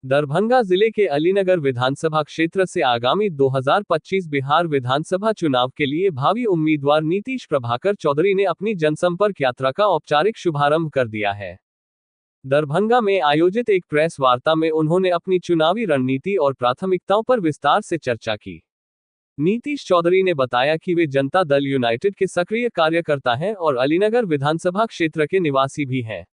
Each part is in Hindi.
दरभंगा जिले के अलीनगर विधानसभा क्षेत्र से आगामी 2025 बिहार विधानसभा चुनाव के लिए भावी उम्मीदवार नीतीश प्रभाकर चौधरी ने अपनी जनसंपर्क यात्रा का औपचारिक शुभारंभ कर दिया है। दरभंगा में आयोजित एक प्रेस वार्ता में उन्होंने अपनी चुनावी रणनीति और प्राथमिकताओं पर विस्तार से चर्चा की। नीतीश चौधरी ने बताया कि वे जनता दल यूनाइटेड के सक्रिय कार्यकर्ता हैं और अलीनगर विधानसभा क्षेत्र के निवासी भी हैं।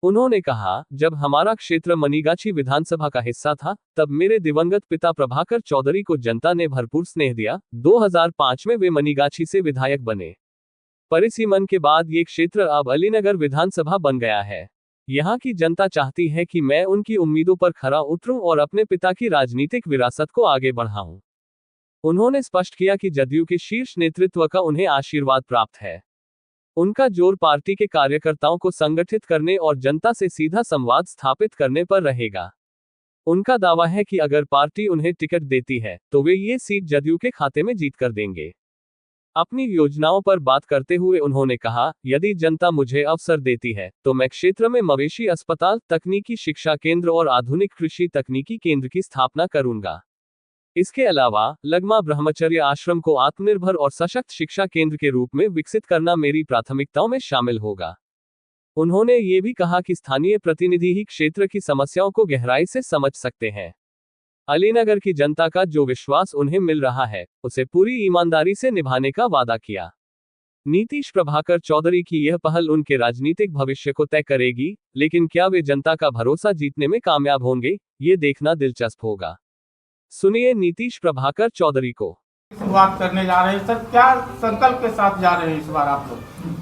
उन्होंने कहा, जब हमारा क्षेत्र मनीगाछी विधानसभा का हिस्सा था, तब मेरे दिवंगत पिता प्रभाकर चौधरी को जनता ने भरपूर स्नेह दिया। 2005 में वे मनीगाछी से विधायक बने। परिसीमन के बाद ये क्षेत्र अब अलीनगर विधानसभा बन गया है। यहाँ की जनता चाहती है कि मैं उनकी उम्मीदों पर खरा उतरूं और अपने पिता की राजनीतिक विरासत को आगे बढ़ाऊं। उन्होंने स्पष्ट किया कि जदयू के शीर्ष नेतृत्व का उन्हें आशीर्वाद प्राप्त है। उनका जोर पार्टी के कार्यकर्ताओं को संगठित करने और जनता से सीधा संवाद स्थापित करने पर रहेगा। उनका दावा है कि अगर पार्टी उन्हें टिकट देती है तो वे ये सीट जदयू के खाते में जीत कर देंगे। अपनी योजनाओं पर बात करते हुए उन्होंने कहा, यदि जनता मुझे अवसर देती है तो मैं क्षेत्र में मवेशी अस्पताल, तकनीकी शिक्षा केंद्र और आधुनिक कृषि तकनीकी केंद्र की स्थापना करूंगा। इसके अलावा लगमा ब्रह्मचर्य आश्रम को आत्मनिर्भर और सशक्त शिक्षा केंद्र के रूप में विकसित करना मेरी प्राथमिकताओं में शामिल होगा। उन्होंने ये भी कहा कि स्थानीय प्रतिनिधि ही क्षेत्र की समस्याओं को गहराई से समझ सकते हैं। अलीनगर की जनता का जो विश्वास उन्हें मिल रहा है, उसे पूरी ईमानदारी से निभाने का वादा किया। नीतीश प्रभाकर चौधरी की यह पहल उनके राजनीतिक भविष्य को तय करेगी, लेकिन क्या वे जनता का भरोसा जीतने में कामयाब होंगे, ये देखना दिलचस्प होगा। सुनिए नीतीश प्रभाकर चौधरी को। शुरुआत करने जा रहे हैं सर, क्या संकल्प के साथ जा रहे हैं इस बार आप लोग?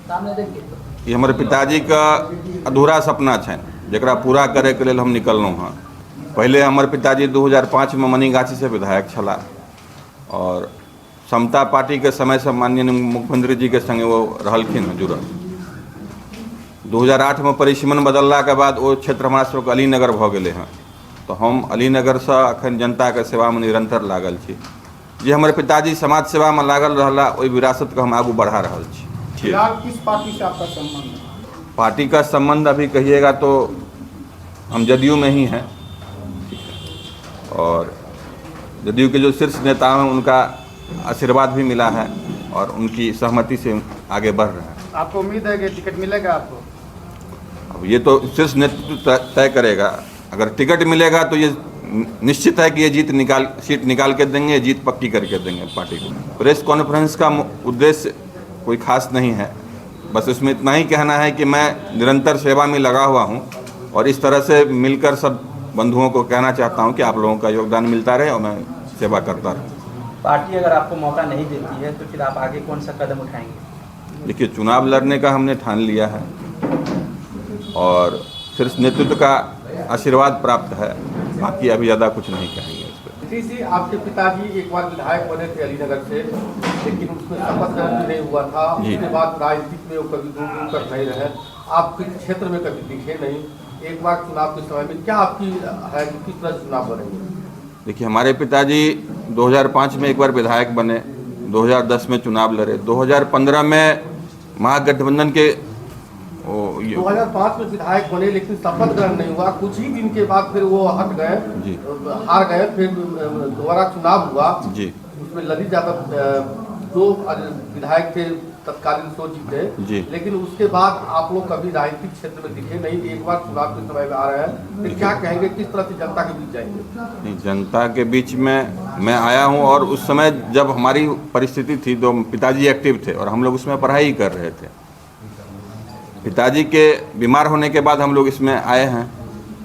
सामने देखिए, ये हमारे पिताजी का अधूरा सपना है जरा पूरा करे के लिए हम निकलना हाँ। पहले हमारे पिताजी 2005 में मनीगाछी से विधायक छला और समता पार्टी के समय से माननीय मुख्यमंत्री जी के संगे वो रहलखिन जुड़ल। 2008 में परिसीमन बदलला के बाद वो क्षेत्र हमारा सबके अलीनगर भ गए हैं, तो हम अलीनगर से अखन जनता के सेवा में निरंतर लागल छी। जे हमारे पिताजी समाज सेवा में लागल रहला, ओई विरासत को हम आगू बढ़ा रहल छी। फिलहाल किस पार्टी से आपका संबंध है? पार्टी का संबंध अभी कहिएगा तो हम जदयू में ही हैं, और जदयू के जो शीर्ष नेता हैं उनका आशीर्वाद भी मिला है और उनकी सहमति से आगे बढ़ रहे हैं। आपको उम्मीद है कि टिकट मिलेगा आपको? अब ये तो शीर्ष नेतृत्व तय करेगा। अगर टिकट मिलेगा तो ये निश्चित है कि ये सीट निकाल के देंगे, जीत पक्की करके देंगे पार्टी को। प्रेस कॉन्फ्रेंस का उद्देश्य कोई खास नहीं है, बस इसमें इतना ही कहना है कि मैं निरंतर सेवा में लगा हुआ हूँ और इस तरह से मिलकर सब बंधुओं को कहना चाहता हूँ कि आप लोगों का योगदान मिलता रहे और मैं सेवा करता रहूँ। पार्टी अगर आपको मौका नहीं देती है तो फिर आप आगे कौन सा कदम उठाएंगे? देखिए, चुनाव लड़ने का हमने ठान लिया है और शीर्ष नेतृत्व का आशीर्वाद प्राप्त है, बाकी अभी ज़्यादा कुछ नहीं कहेंगे इस पर। नीतीश जी, आपके पिताजी एक बार विधायक बने थे अलीनगर से, लेकिन उसमें शपथ ग्रहण भी नहीं हुआ था। उसके बाद राजनीति में वो कभी दूर दूर तक नहीं रहे, आपके क्षेत्र में कभी दिखे नहीं। एक बार चुनाव के समय में क्या आपकी है कि किस तरह चुनाव बनेंगे? देखिए, हमारे पिताजी 2005 में एक बार विधायक बने, 2010 में चुनाव लड़े, 2015 में महागठबंधन के 2005 में विधायक बने, लेकिन शपथ ग्रहण नहीं हुआ। कुछ ही दिन के बाद फिर वो हट गए, हार गए। फिर दोबारा चुनाव हुआ जी, उसमें ललित यादव दो विधायक थे, तत्कालीन सो जीते, लेकिन उसके बाद आप लोग कभी राजनीतिक क्षेत्र में दिखे नहीं। एक बार चुनाव के समय में आ रहे हैं, फिर क्या कहेंगे, किस तरह से जनता के बीच जाएंगे? नहीं, जनता के बीच में मैं आया हूं और उस समय जब हमारी परिस्थिति थी तो पिताजी एक्टिव थे और हम लोग उसमें पढ़ाई कर रहे थे। पिताजी के बीमार होने के बाद हम लोग इसमें आए हैं,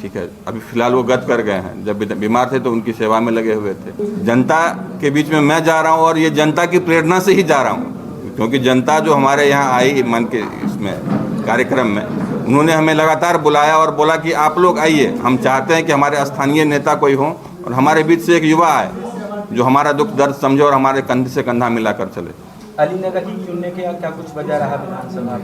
ठीक है। अभी फिलहाल वो गत कर गए हैं, जब बीमार थे तो उनकी सेवा में लगे हुए थे। जनता के बीच में मैं जा रहा हूँ और ये जनता की प्रेरणा से ही जा रहा हूँ, क्योंकि जनता जो हमारे यहाँ आई मन के इसमें कार्यक्रम में, उन्होंने हमें लगातार बुलाया और बोला कि आप लोग आइए, हम चाहते हैं कि हमारे स्थानीय नेता कोई हो और हमारे बीच से एक युवा आए जो हमारा दुख दर्द समझे और हमारे कंधे से कंधा मिलाकर चले। अलीनगर ही चुनने के क्या कुछ वजह रहा विधानसभा?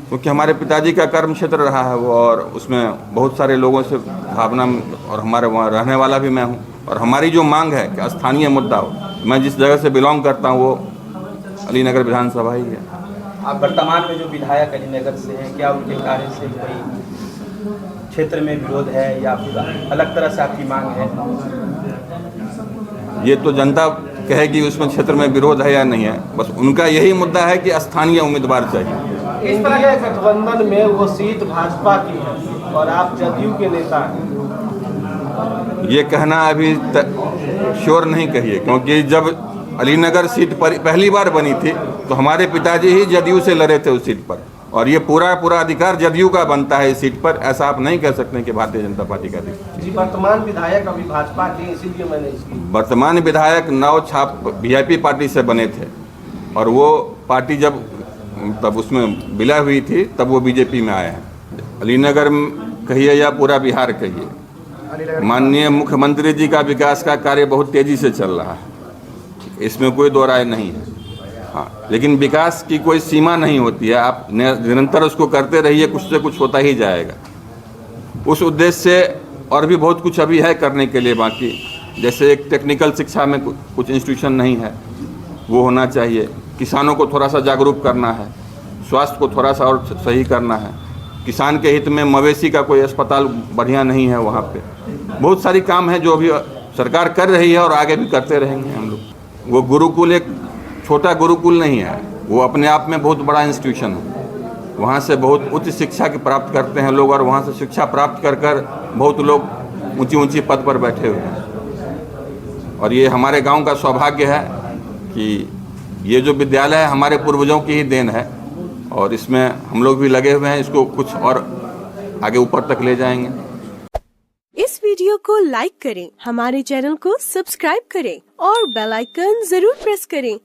क्योंकि हमारे पिताजी का कर्म क्षेत्र रहा है वो, और उसमें बहुत सारे लोगों से भावना, और हमारे वहाँ रहने वाला भी मैं हूँ, और हमारी जो मांग है कि स्थानीय मुद्दा हो, मैं जिस जगह से बिलोंग करता हूँ वो अलीनगर विधानसभा ही है। आप वर्तमान में जो विधायक अलीनगर से हैं, क्या उनके कार्य से कोई क्षेत्र में विरोध है या फिर अलग तरह से आपकी मांग है? ये तो जनता कहेगी उसमें क्षेत्र में विरोध है या नहीं है। बस उनका यही मुद्दा है कि स्थानीय उम्मीदवार चाहिए। एनडीए गठबंधन में वो सीट भाजपा की है और आप जदयू के नेता हैं। ये कहना अभी श्योर नहीं कहिए, क्योंकि जब अलीनगर सीट पर पहली बार बनी थी तो हमारे पिताजी ही जदयू से लड़े थे उस सीट पर, और ये पूरा अधिकार जदयू का बनता है इस सीट पर। ऐसा आप नहीं कह सकते कि भारतीय जनता पार्टी का अधिकार। जी, वर्तमान विधायक अभी भाजपा के, इसीलिए मैंने इसकी वर्तमान विधायक नव छाप वीआईपी पार्टी से बने थे, और वो पार्टी जब तब उसमें विलय हुई थी तब वो बीजेपी में आए हैं। अलीनगर कहिए या पूरा बिहार कहिए, माननीय मुख्यमंत्री जी का विकास का कार्य बहुत तेजी से चल रहा है, इसमें कोई दो राय नहीं है। हाँ, लेकिन विकास की कोई सीमा नहीं होती है, आप निरंतर उसको करते रहिए, कुछ से कुछ होता ही जाएगा। उस उद्देश्य से और भी बहुत कुछ अभी है करने के लिए बाकी, जैसे एक टेक्निकल शिक्षा में कुछ इंस्टीट्यूशन नहीं है, वो होना चाहिए। किसानों को थोड़ा सा जागरूक करना है, स्वास्थ्य को थोड़ा सा और सही करना है। किसान के हित में मवेशी का कोई अस्पताल बढ़िया नहीं है वहाँ पे। बहुत सारी काम है जो अभी सरकार कर रही है और आगे भी करते रहेंगे हम लोग। वो गुरुकुल एक छोटा गुरुकुल नहीं है, वो अपने आप में बहुत बड़ा इंस्टीट्यूशन है। वहाँ से बहुत उच्च शिक्षा की प्राप्त करते हैं लोग, और वहाँ से शिक्षा प्राप्त कर कर बहुत लोग ऊंची ऊंची पद पर बैठे हुए हैं। और ये हमारे गांव का सौभाग्य है कि ये जो विद्यालय है हमारे पूर्वजों की ही देन है, और इसमें हम लोग भी लगे हुए हैं, इसको कुछ और आगे ऊपर तक ले जाएंगे। इस वीडियो को लाइक करें, हमारे चैनल को सब्सक्राइब करें और बेल आइकन जरूर प्रेस करें